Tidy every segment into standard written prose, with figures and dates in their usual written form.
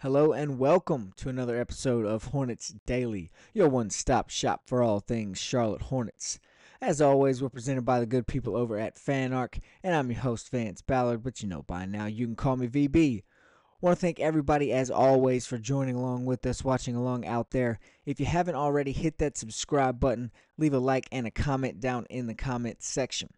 Hello and welcome to another episode of Hornets Daily, your one-stop shop for all things Charlotte Hornets. As always, we're presented by the good people over at FanArc, and I'm your host, Vance Ballard, but you know by now you can call me VB. Want to thank everybody, as always, for joining along with us, watching along out there. If you haven't already, hit that subscribe button, leave a like and a comment down in the comment section.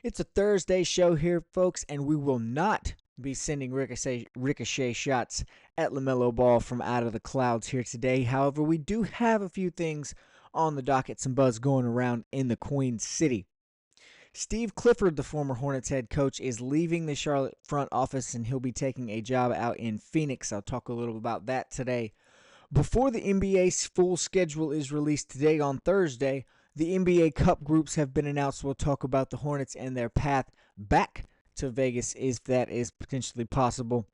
It's a Thursday show here, folks, and we will not be sending ricochet shots at LaMelo Ball from out of the clouds here today. However, we do have a few things on the docket, some buzz going around in the Queen City. Steve Clifford, the former Hornets head coach, is leaving the Charlotte front office, and he'll be taking a job out in Phoenix. I'll talk a little about that today. Before the NBA's full schedule is released today on Thursday, the NBA Cup groups have been announced. We'll talk about the Hornets and their path back to Vegas, if that is potentially possible.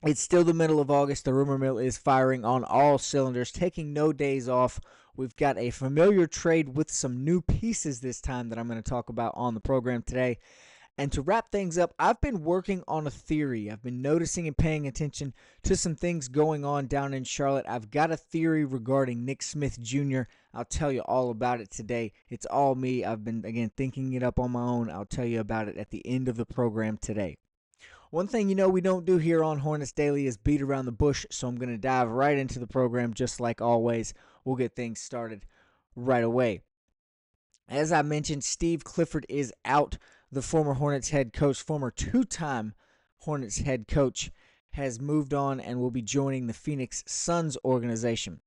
It's still the middle of August. The rumor mill is firing on all cylinders, taking no days off. We've got a familiar trade with some new pieces this time that I'm going to talk about on the program today. And to wrap things up, I've been working on a theory. I've been noticing and paying attention to some things going on down in Charlotte. I've got a theory regarding Nick Smith Jr. I'll tell you all about it today. It's all me. I've been, again, thinking it up on my own. I'll tell you about it at the end of the program today. One thing you know we don't do here on Hornets Daily is beat around the bush, so I'm going to dive right into the program just like always. We'll get things started right away. As I mentioned, Steve Clifford is out. The former Hornets head coach, former two-time Hornets head coach, has moved on and will be joining the Phoenix Suns organization.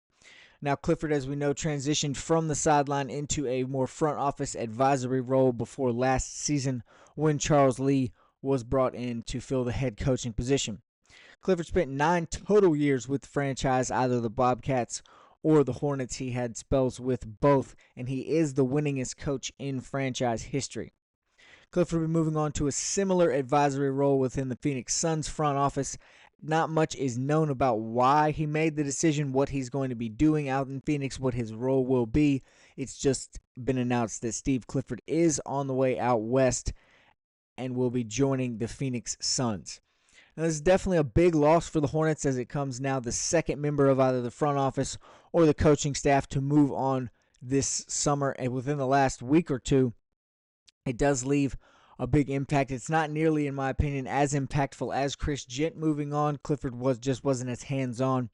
Now, Clifford, as we know, transitioned from the sideline into a more front office advisory role before last season when Charles Lee was brought in to fill the head coaching position. Clifford spent 9 total years with the franchise, either the Bobcats or the Hornets. He had spells with both, and he is the winningest coach in franchise history. Clifford will be moving on to a similar advisory role within the Phoenix Suns front office. Not much is known about why he made the decision, what he's going to be doing out in Phoenix, what his role will be. It's just been announced that Steve Clifford is on the way out west and will be joining the Phoenix Suns. Now, this is definitely a big loss for the Hornets, as it comes now the second member of either the front office or the coaching staff to move on this summer, and within the last week or two. It does leave a big impact. It's not nearly, in my opinion, as impactful as Chris Gent moving on. Clifford wasn't as hands-on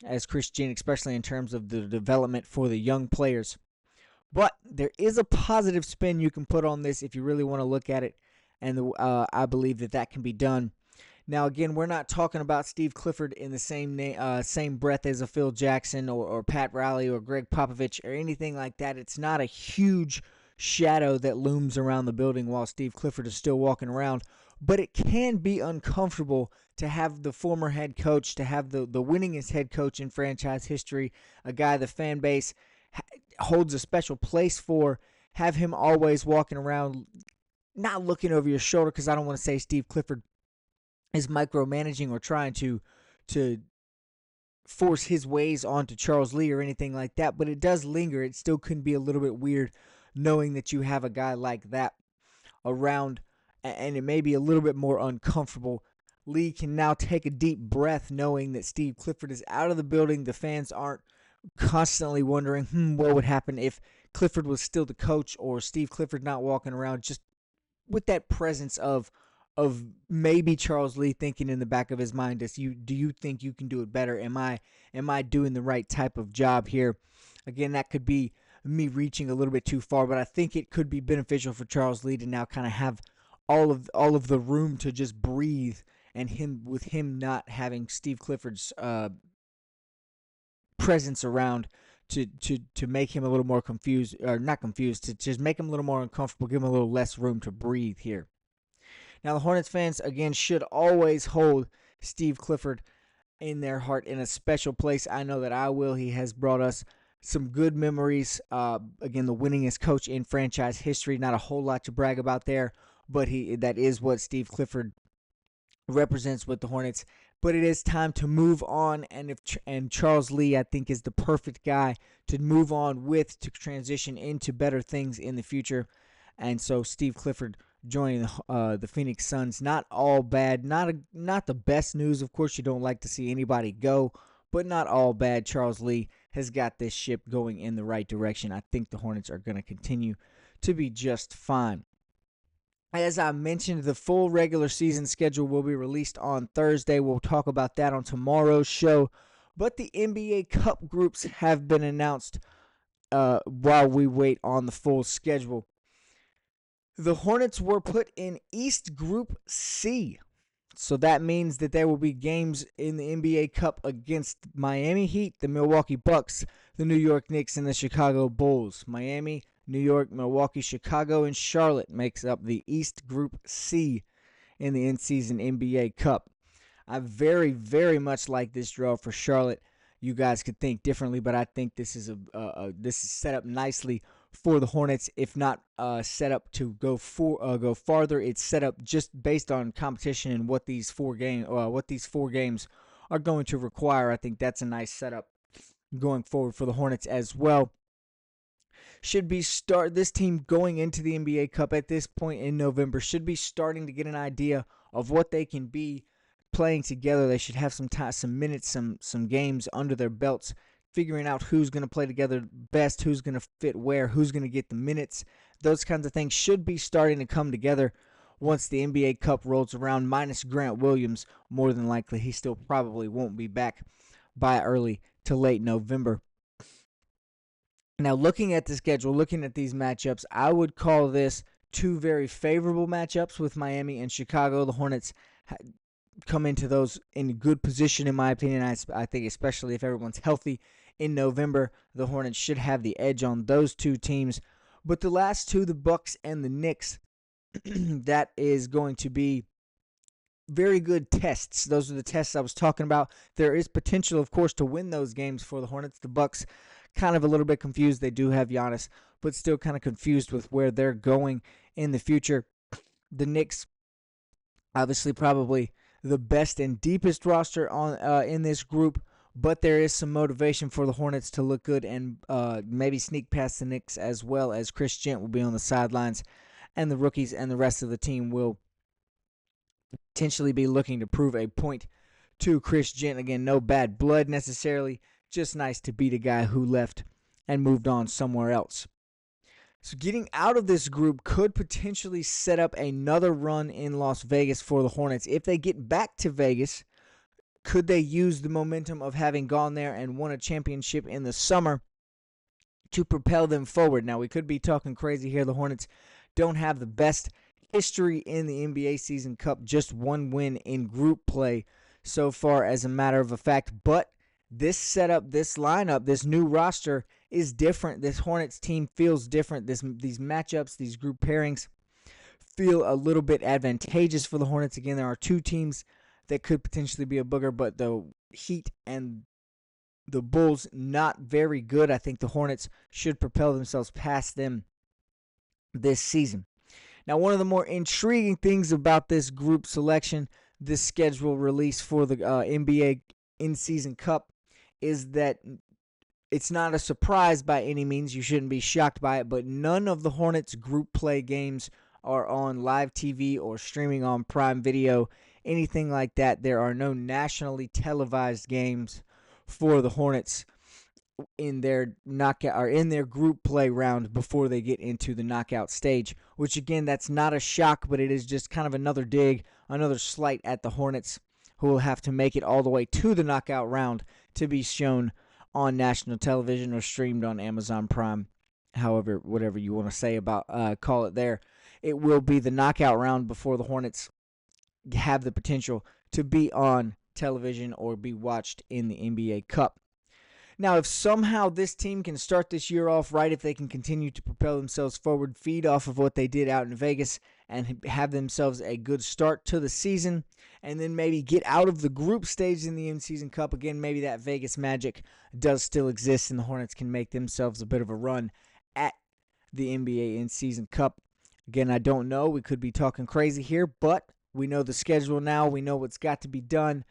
as Chris Gent, especially in terms of the development for the young players. But there is a positive spin you can put on this if you really want to look at it, and I believe that can be done. Now, again, we're not talking about Steve Clifford in the same breath as a Phil Jackson or Pat Riley or Greg Popovich or anything like that. It's not a huge shadow that looms around the building while Steve Clifford is still walking around, but it can be uncomfortable to have the former head coach, to have the winningest head coach in franchise history, a guy the fan base holds a special place for, have him always walking around not looking over your shoulder, because I don't want to say Steve Clifford is micromanaging or trying to force his ways onto Charles Lee or anything like that, but it does linger. It still can be a little bit weird knowing that you have a guy like that around, and it may be a little bit more uncomfortable. Lee can now take a deep breath knowing that Steve Clifford is out of the building. The fans aren't constantly wondering, what would happen if Clifford was still the coach, or Steve Clifford not walking around, just with that presence of maybe Charles Lee thinking in the back of his mind, do you think you can do it better? Am I doing the right type of job here? Again, that could be me reaching a little bit too far, but I think it could be beneficial for Charles Lee to now kind of have all of the room to just breathe, and with him not having Steve Clifford's presence around to make him a little more confused, or not confused, to just make him a little more uncomfortable, give him a little less room to breathe here. Now, the Hornets fans, again, should always hold Steve Clifford in their heart in a special place. I know that I will. He has brought us some good memories. Again, the winningest coach in franchise history. Not a whole lot to brag about there, but that is what Steve Clifford represents with the Hornets. But it is time to move on, and Charles Lee, I think, is the perfect guy to move on with, to transition into better things in the future. And so Steve Clifford joining the Phoenix Suns. Not all bad. Not the best news. Of course, you don't like to see anybody go, but not all bad. Charles Lee has got this ship going in the right direction. I think the Hornets are going to continue to be just fine. As I mentioned, the full regular season schedule will be released on Thursday. We'll talk about that on tomorrow's show. But the NBA Cup groups have been announced while we wait on the full schedule. The Hornets were put in East Group C. So that means that there will be games in the NBA Cup against Miami Heat, the Milwaukee Bucks, the New York Knicks, and the Chicago Bulls. Miami, New York, Milwaukee, Chicago, and Charlotte makes up the East Group C in the in-season NBA Cup. I very, very much like this draw for Charlotte. You guys could think differently, but I think this is this is set up nicely for the Hornets. If not set up to go farther, it's set up just based on competition and what these four games are going to require. I think that's a nice setup going forward for the Hornets as well. This team going into the NBA Cup at this point in November should be starting to get an idea of what they can be playing together. They should have some time, some minutes, some games under their belts, figuring out who's going to play together best, who's going to fit where, who's going to get the minutes. Those kinds of things should be starting to come together once the NBA Cup rolls around, minus Grant Williams. More than likely, he still probably won't be back by early to late November. Now, looking at the schedule, looking at these matchups, I would call this two very favorable matchups with Miami and Chicago. The Hornets come into those in good position, in my opinion. I think especially if everyone's healthy in November, the Hornets should have the edge on those two teams. But the last two, the Bucks and the Knicks, that is going to be very good tests. Those are the tests I was talking about. There is potential, of course, to win those games for the Hornets. The Bucks kind of a little bit confused. They do have Giannis, but still kind of confused with where they're going in the future. The Knicks, obviously, probably the best and deepest roster on in this group, but there is some motivation for the Hornets to look good and maybe sneak past the Knicks, as well as Chris Gent will be on the sidelines, and the rookies and the rest of the team will potentially be looking to prove a point to Chris Gent. Again, no bad blood necessarily, just nice to beat a guy who left and moved on somewhere else. So getting out of this group could potentially set up another run in Las Vegas for the Hornets. If they get back to Vegas, could they use the momentum of having gone there and won a championship in the summer to propel them forward? Now, we could be talking crazy here. The Hornets don't have the best history in the NBA Season Cup, just one win in group play so far, as a matter of fact. But this setup, this lineup, this new roster is different. This Hornets team feels different. These matchups, these group pairings feel a little bit advantageous for the Hornets. Again, there are two teams that could potentially be a booger, but the Heat and the Bulls not very good. I think the Hornets should propel themselves past them this season. Now, one of the more intriguing things about this group selection, this schedule release for the NBA in-season cup, is that it's not a surprise by any means. You shouldn't be shocked by it, but none of the Hornets group play games are on live TV or streaming on Prime Video, anything like that. There are no nationally televised games for the Hornets in their knockout or in their group play round before they get into the knockout stage, which again, that's not a shock, but it is just kind of another dig, another slight at the Hornets, who will have to make it all the way to the knockout round to be shown on national television or streamed on Amazon Prime. However, whatever you want to say about call it there, it will be the knockout round before the Hornets have the potential to be on television or be watched in the NBA Cup. Now, if somehow this team can start this year off right, if they can continue to propel themselves forward, feed off of what they did out in Vegas, and have themselves a good start to the season, and then maybe get out of the group stage in the in-season cup, again, maybe that Vegas magic does still exist, and the Hornets can make themselves a bit of a run at the NBA in-season cup. Again, I don't know. We could be talking crazy here, but we know the schedule now. We know what's got to be done.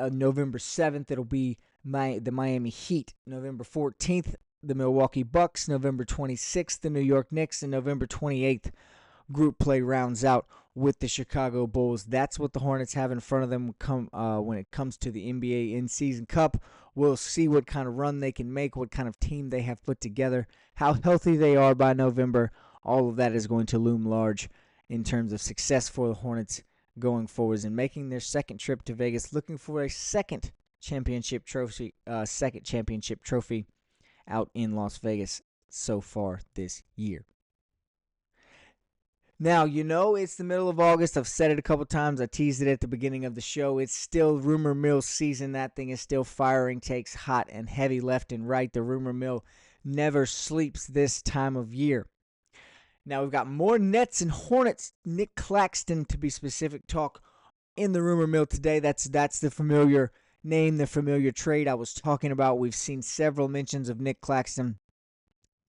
November 7th, it'll be the Miami Heat. November 14th, the Milwaukee Bucks. November 26th, the New York Knicks. And November 28th group play rounds out with the Chicago Bulls. That's what the Hornets have in front of them when it comes to the NBA in-season cup. We'll see what kind of run they can make, what kind of team they have put together, how healthy they are by November. All of that is going to loom large in terms of success for the Hornets going forwards and making their second trip to Vegas, looking for a second championship trophy out in Las Vegas so far this year. Now, it's the middle of August. I've said it a couple times. I teased it at the beginning of the show. It's still rumor mill season. That thing is still firing, takes hot and heavy left and right. The rumor mill never sleeps this time of year. Now, we've got more Nets and Hornets. Nick Claxton, to be specific, talk in the rumor mill today. That's the familiar name, the familiar trade I was talking about. We've seen several mentions of Nick Claxton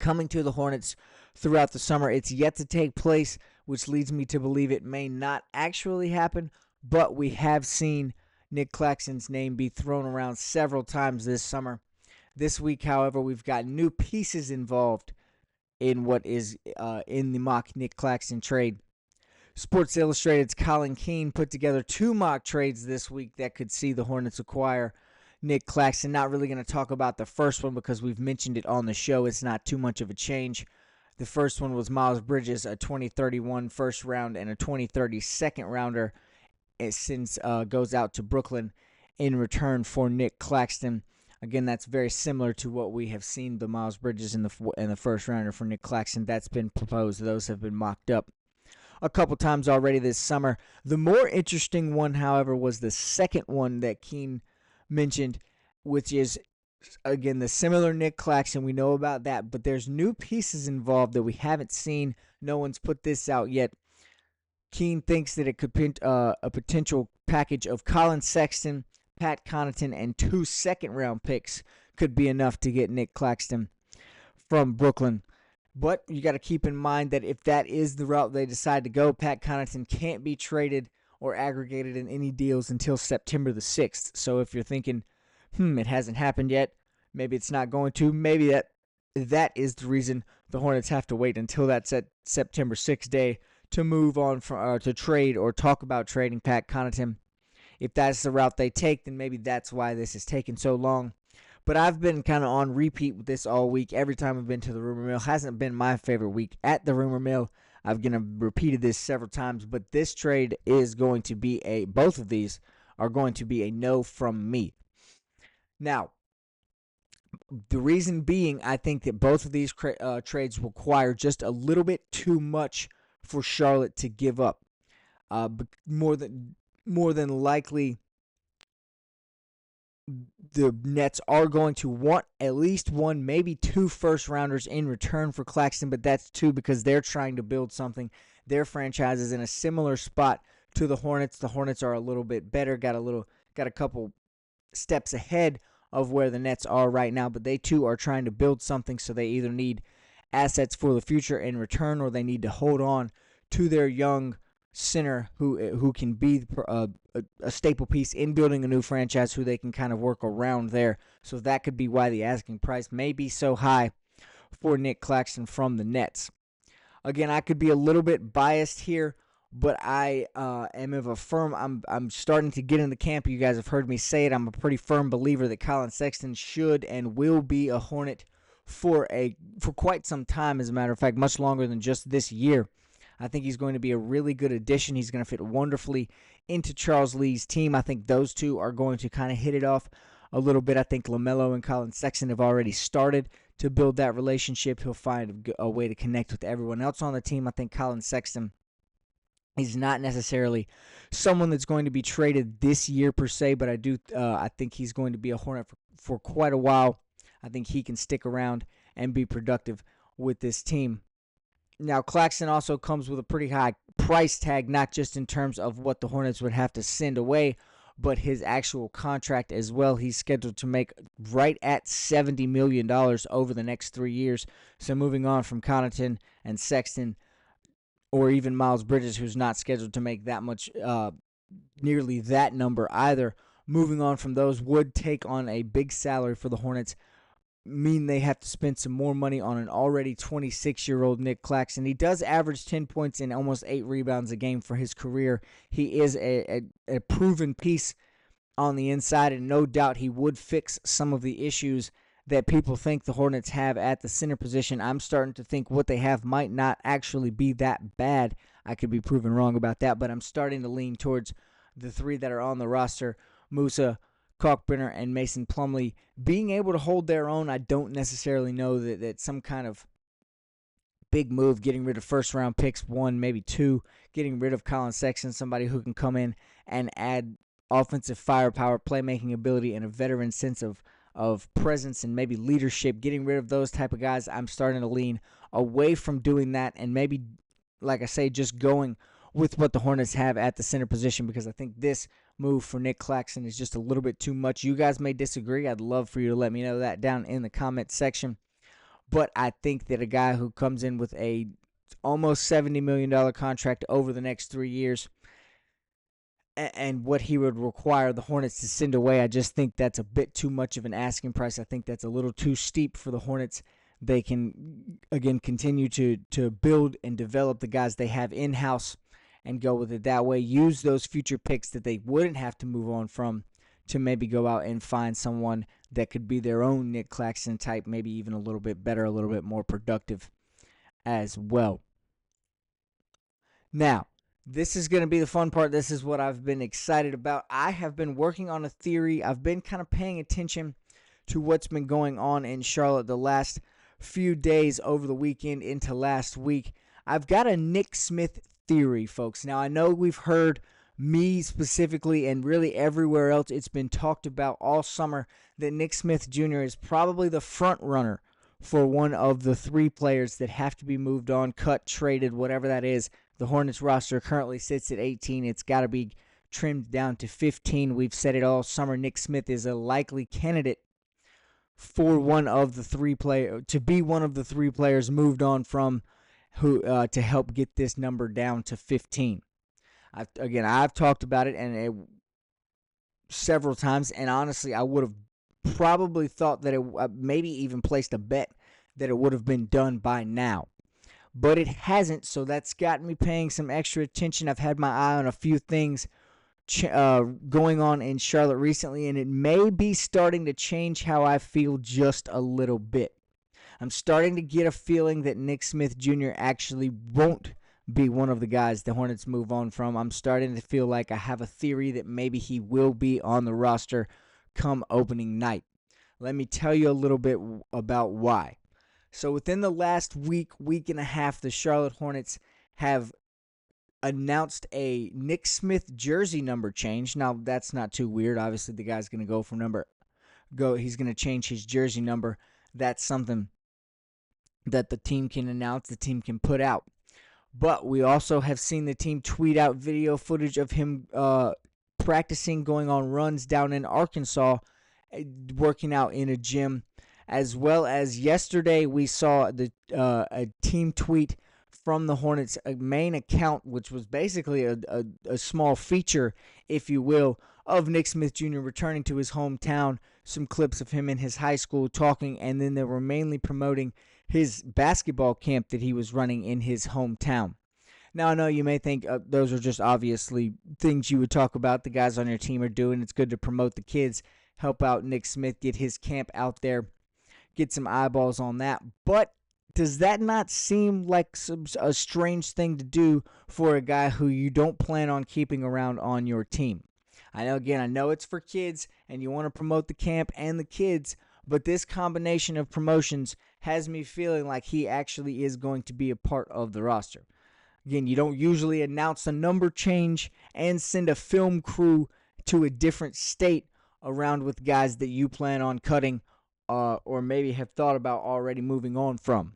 coming to the Hornets throughout the summer. It's yet to take place, which leads me to believe it may not actually happen, but we have seen Nick Claxton's name be thrown around several times this summer. This week, however, we've got new pieces involved in what is in the mock Nick Claxton trade. Sports Illustrated's Colin Keene put together 2 mock trades this week that could see the Hornets acquire Nick Claxton. Not really going to talk about the first one because we've mentioned it on the show. It's not too much of a change. The first one was Miles Bridges, a 2031 first round and a 2030 second rounder, since goes out to Brooklyn in return for Nick Claxton. Again, that's very similar to what we have seen, the Miles Bridges in the first rounder for Nick Claxton. That's been proposed. Those have been mocked up a couple times already this summer. The more interesting one, however, was the second one that Keene mentioned, which is, again, the similar Nick Claxton. We know about that, but there's new pieces involved that we haven't seen. No one's put this out yet. Keene thinks that it could be a potential package of Colin Sexton, Pat Connaughton, and 2 second-round picks could be enough to get Nick Claxton from Brooklyn. But you got to keep in mind that if that is the route they decide to go, Pat Connaughton can't be traded or aggregated in any deals until September the 6th. So if you're thinking, it hasn't happened yet, maybe it's not going to, maybe that is the reason the Hornets have to wait until that September 6th day to move on to trade or talk about trading Pat Connaughton. If that's the route they take, then maybe that's why this is taking so long. But I've been kind of on repeat with this all week. Every time I've been to the rumor mill, hasn't been my favorite week at the rumor mill. I've repeated this several times, but this trade is going to be both of these are going to be a no from me. Now, the reason being, I think that both of these trades require just a little bit too much for Charlotte to give up. More than likely, the Nets are going to want at least 1, maybe 2 first-rounders in return for Claxton, but that's 2 because they're trying to build something. Their franchise is in a similar spot to the Hornets. The Hornets are a little bit better, got a couple steps ahead of where the Nets are right now, but they too are trying to build something, so they either need assets for the future in return or they need to hold on to their young center who can be a staple piece in building a new franchise who they can kind of work around there. So that could be why the asking price may be so high for Nick Claxton from the Nets. Again, I could be a little bit biased here, but I am of a firm. I'm starting to get in the camp. You guys have heard me say it. I'm a pretty firm believer that Colin Sexton should and will be a Hornet for quite some time. As a matter of fact, much longer than just this year. I think he's going to be a really good addition. He's going to fit wonderfully into Charles Lee's team. I think those two are going to kind of hit it off a little bit. I think LaMelo and Colin Sexton have already started to build that relationship. He'll find a way to connect with everyone else on the team. I think Colin Sexton is not necessarily someone that's going to be traded this year per se, but I think he's going to be a Hornet for quite a while. I think he can stick around and be productive with this team. Now, Claxton also comes with a pretty high price tag, not just in terms of what the Hornets would have to send away, but his actual contract as well. He's scheduled to make right at $70 million over the next 3 years. So moving on from Connaughton and Sexton, or even Miles Bridges, who's not scheduled to make that much, nearly that number either, moving on from those would take on a big salary for the Hornets. mean they have to spend some more money on an already 26-year-old Nick Claxton. He does average 10 points and almost 8 rebounds a game for his career. He is a proven piece on the inside, and no doubt he would fix some of the issues that people think the Hornets have at the center position. I'm starting to think what they have might not actually be that bad. I could be proven wrong about that, but I'm starting to lean towards the three that are on the roster, Musa, Kalkbrenner, and Mason Plumlee, being able to hold their own. I don't necessarily know that some kind of big move, getting rid of first-round picks, 1, maybe 2, getting rid of Colin Sexton, somebody who can come in and add offensive firepower, playmaking ability, and a veteran sense of presence and maybe leadership, getting rid of those type of guys. I'm starting to lean away from doing that and maybe, like I say, just going with what the Hornets have at the center position, because I think this move for Nick Claxton is just a little bit too much. You guys may disagree. I'd love for you to let me know that down in the comment section. But I think that a guy who comes in with a almost $70 million contract over the next 3 years and what he would require the Hornets to send away, I just think that's a bit too much of an asking price. I think that's a little too steep for the Hornets. They can, again, continue to build and develop the guys they have in-house and go with it that way. Use those future picks that they wouldn't have to move on from to maybe go out and find someone that could be their own Nick Claxton type, maybe even a little bit better, a little bit more productive as well. Now, this is going to be the fun part. This is what I've been excited about. I have been working on a theory. I've been kind of paying attention to what's been going on in Charlotte the last few days over the weekend into last week. I've got a Nick Smith theory, folks. Now, I know we've heard me specifically and really everywhere else, it's been talked about all summer that Nick Smith Jr. is probably the front runner for one of the 3 players that have to be moved on, cut, traded, whatever that is. The Hornets roster currently sits at 18. It's got to be trimmed down to 15. We've said it all summer. Nick Smith is a likely candidate for one of the 3 players to be one of the 3 players moved on from who to help get this number down to 15. I've talked about it several times, and honestly, I would have probably thought that it maybe even placed a bet that it would have been done by now. But it hasn't, so that's got me paying some extra attention. I've had my eye on a few things going on in Charlotte recently, and it may be starting to change how I feel just a little bit. I'm starting to get a feeling that Nick Smith Jr. actually won't be one of the guys the Hornets move on from. I'm starting to feel like I have a theory that maybe he will be on the roster come opening night. Let me tell you a little bit about why. So within the last week and a half, the Charlotte Hornets have announced a Nick Smith jersey number change. Now, that's not too weird. Obviously, the guy's going to he's going to change his jersey number. That's something that the team can announce, the team can put out. But we also have seen the team tweet out video footage of him practicing, going on runs down in Arkansas, working out in a gym. As well as yesterday, we saw a team tweet from the Hornets' main account, which was basically a small feature, if you will, of Nick Smith Jr. returning to his hometown, some clips of him in his high school talking, and then they were mainly promoting his basketball camp that he was running in his hometown. Now, I know you may think those are just obviously things you would talk about the guys on your team are doing. It's good to promote the kids, help out Nick Smith, get his camp out there, get some eyeballs on that. But does that not seem like a strange thing to do for a guy who you don't plan on keeping around on your team? I know it's for kids and you want to promote the camp and the kids, but this combination of promotions has me feeling like he actually is going to be a part of the roster. Again, you don't usually announce a number change and send a film crew to a different state around with guys that you plan on cutting or maybe have thought about already moving on from.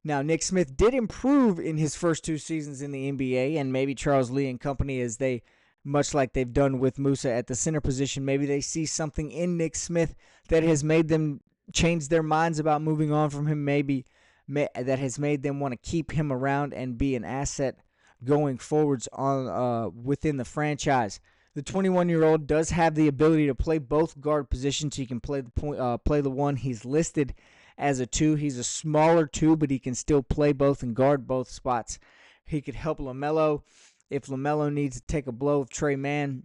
Now, Nick Smith did improve in his first 2 seasons in the NBA, and maybe Charles Lee and company, as they, much like they've done with Musa at the center position, maybe they see something in Nick Smith that has made them change their minds about moving on from him, that has made them want to keep him around and be an asset going forwards on within the franchise. The 21-year-old does have the ability to play both guard positions. He can play the one. He's listed as a 2. He's a smaller 2, but he can still play both and guard both spots. He could help LaMelo if LaMelo needs to take a blow. If Trey Mann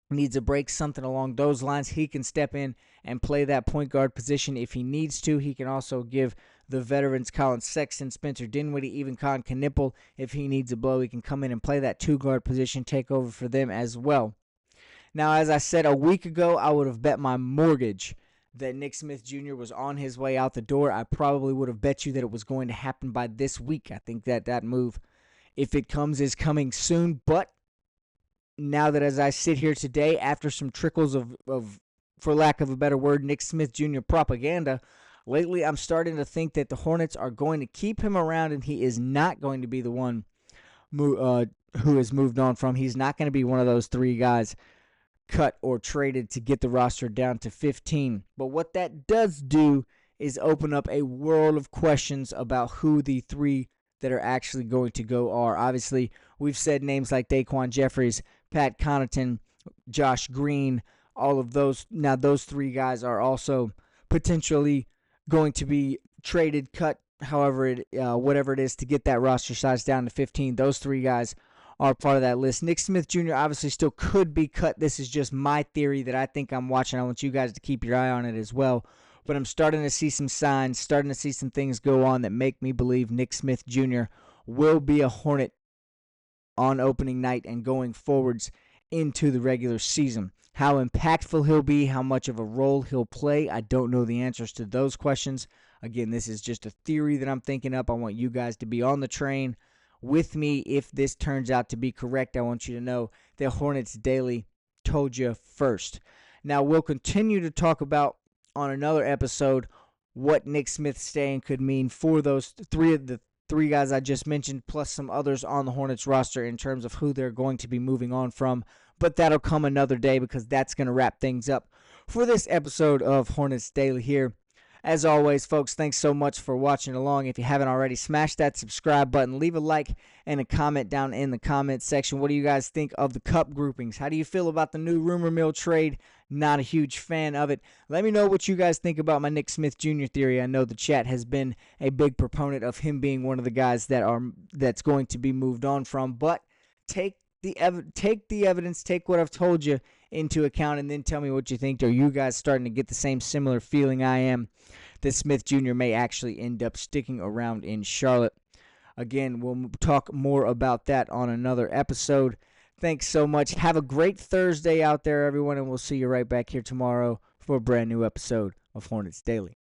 needs a break, something along those lines, he can step in and play that point guard position if he needs to. He can also give the veterans Colin Sexton, Spencer Dinwiddie, even Colin Knipple, if he needs a blow, he can come in and play that 2-guard position, take over for them as well. Now, as I said a week ago, I would have bet my mortgage that Nick Smith Jr. was on his way out the door. I probably would have bet you that it was going to happen by this week. I think that move, if it comes, is coming soon. But now that as I sit here today, after some trickles of for lack of a better word, Nick Smith Jr. propaganda, lately I'm starting to think that the Hornets are going to keep him around, and he is not going to be the one who has moved on from. He's not going to be one of those 3 guys cut or traded to get the roster down to 15. But what that does do is open up a world of questions about who the 3 that are actually going to go are. Obviously, we've said names like Daquan Jeffries, Pat Connaughton, Josh Green, all of those. Now, those 3 guys are also potentially going to be traded, cut, however whatever it is, to get that roster size down to 15. Those 3 guys are part of that list. Nick Smith Jr. obviously still could be cut. This is just my theory that I think I'm watching. I want you guys to keep your eye on it as well. But I'm starting to see some signs, starting to see some things go on that make me believe Nick Smith Jr. will be a Hornet on opening night and going forwards into the regular season. How impactful he'll be, how much of a role he'll play, I don't know the answers to those questions. Again, this is just a theory that I'm thinking up. I want you guys to be on the train with me. If this turns out to be correct, I want you to know that Hornets Daily told you first. Now, we'll continue to talk about on another episode what Nick Smith staying could mean for those 3 of the 3 guys I just mentioned, plus some others on the Hornets roster in terms of who they're going to be moving on from. But that'll come another day, because that's going to wrap things up for this episode of Hornets Daily here. As always, folks, thanks so much for watching along. If you haven't already, smash that subscribe button. Leave a like and a comment down in the comment section. What do you guys think of the cup groupings? How do you feel about the new rumor mill trade? Not a huge fan of it. Let me know what you guys think about my Nick Smith Jr. theory. I know the chat has been a big proponent of him being one of the guys that's going to be moved on from. But take the evidence, take what I've told you into account, and then tell me what you think. Are you guys starting to get the same similar feeling I am that Smith Jr. may actually end up sticking around in Charlotte? Again, we'll talk more about that on another episode. Thanks so much. Have a great Thursday out there, everyone, and we'll see you right back here tomorrow for a brand new episode of Hornets Daily.